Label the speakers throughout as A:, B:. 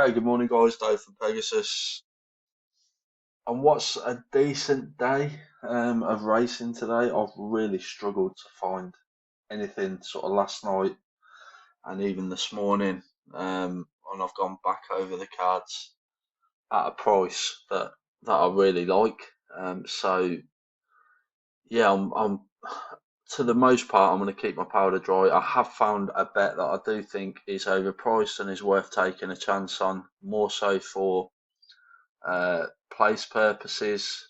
A: Okay, good morning, guys. Dave from Pegasus. And what's a decent day of racing today? I've really struggled to find anything sort of last night and even this morning. And I've gone back over the cards at a price that I really like. So yeah, I'm to the most part, I'm going to keep my powder dry. I have found a bet that I do think is overpriced and is worth taking a chance on, more so for place purposes,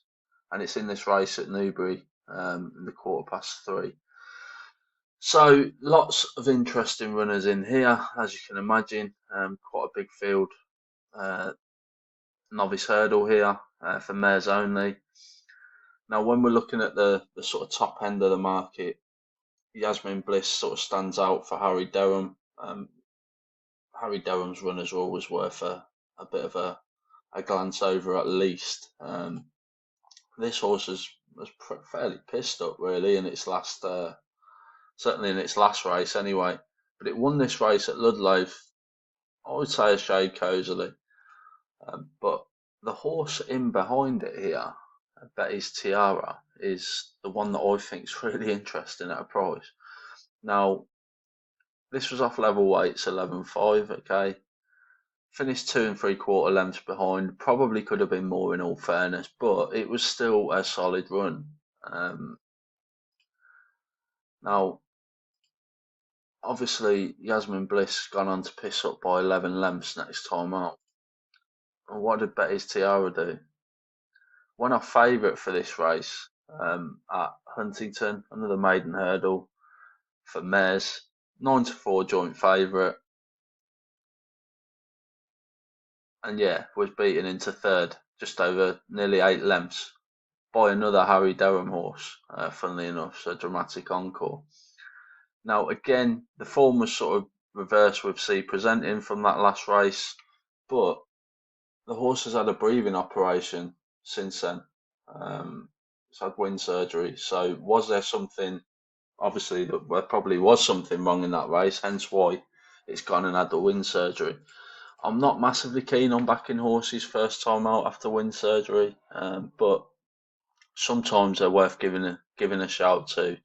A: and it's in this race at Newbury in the 3:15. So lots of interesting runners in here, as you can imagine. Quite a big field. Uh, Novice hurdle here for mares only. Now, when we're looking at the sort of top end of the market, Yasmin Bliss sort of stands out for Harry Durham. Harry Durham's runners are always worth a bit of a glance over at least. This horse was fairly pissed up really in its last, certainly in its last race anyway. But it won this race at Ludlow, I would say a shade cosily. But the horse in behind it here, Betty's Tiara, is the one that I think is really interesting at a price. Now, this was off level weights 11.5, okay. Finished 2 3/4 lengths behind. Probably could have been more in all fairness, but it was still a solid run. Um, Now, obviously, Yasmin Bliss gone on to piss up by 11 lengths next time out. And what did Betty's Tiara do? Won our favourite for this race at Huntington, another maiden hurdle for mares. 9-4 joint favourite. And yeah, was beaten into third, just over nearly 8 lengths by another Harry Durham horse, funnily enough, so dramatic encore. Now, again, the form was sort of reversed with C presenting from that last race, but the horse has had a breathing operation since then. It's had wind surgery. So, was there something? Obviously, there probably was something wrong in that race, hence why it's gone and had the wind surgery. I'm not massively keen on backing horses first time out after wind surgery, but sometimes they're worth giving a shout to.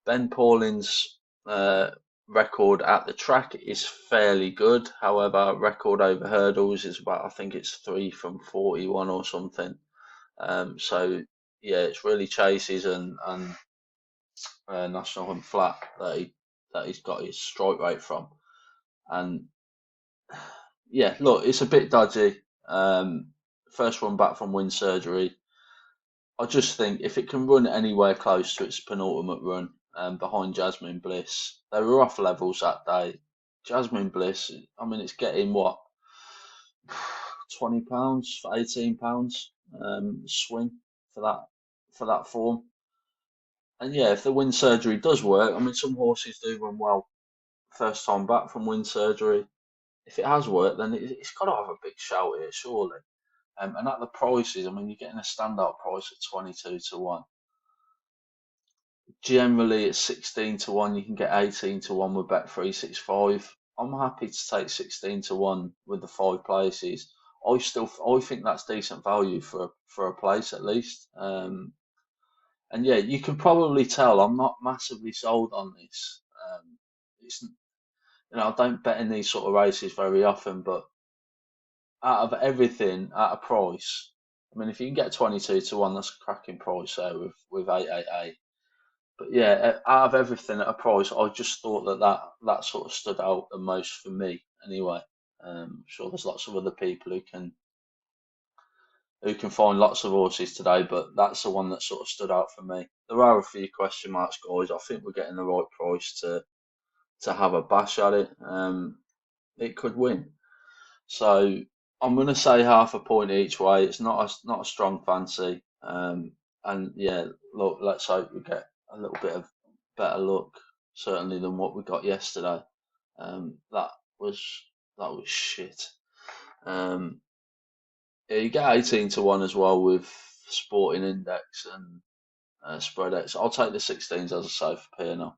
A: Ben Pauling's uh, record at the track is fairly good. However, record over hurdles is about, I think it's 3 from 41 or something. So yeah, it's really chases and National Hunt Flat that he's got his strike rate from. And yeah, look, it's a bit dodgy. First run back from wind surgery. I just think if it can run anywhere close to its penultimate run, behind Jasmine Bliss, they were off levels that day. Jasmine Bliss, I mean, it's getting what, £20, £18 swing for that form. And yeah, if the wind surgery does work, I mean, some horses do run well first time back from wind surgery. If it has worked, then it's got to have a big shout here, surely. And at the prices, I mean, you're getting a standout price at 22-1. Generally, at 16-1, you can get 18-1 with Bet365. I'm happy to take 16-1 with the 5 places. I think that's decent value for a place at least. And yeah, you can probably tell I'm not massively sold on this. It's I don't bet in these sort of races very often, but out of everything at a price, I mean, if you can get 22-1, that's a cracking price there with 888. But yeah, out of everything at a price, I just thought that sort of stood out the most for me. Anyway, I'm sure there's lots of other people who can find lots of horses today, but that's the one that sort of stood out for me. There are a few question marks, guys. I think we're getting the right price to have a bash at it. It could win. So I'm going to say half a point each way. It's not a strong fancy. And yeah, look, let's hope we get a little bit of better luck, certainly than what we got yesterday. That was that was shit. Um, yeah, you get 18-1 as well with Sporting Index and Spread X. I'll take the 16s as I say for P&L.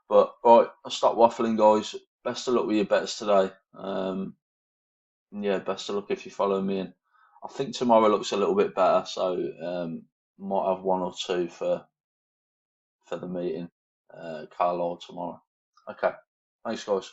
A: But right, I'll stop waffling, guys. Best of luck with your bets today. Yeah, best of luck if you follow me in. I think tomorrow looks a little bit better, so might have one or two for the meeting, Carlisle tomorrow. Okay, thanks guys.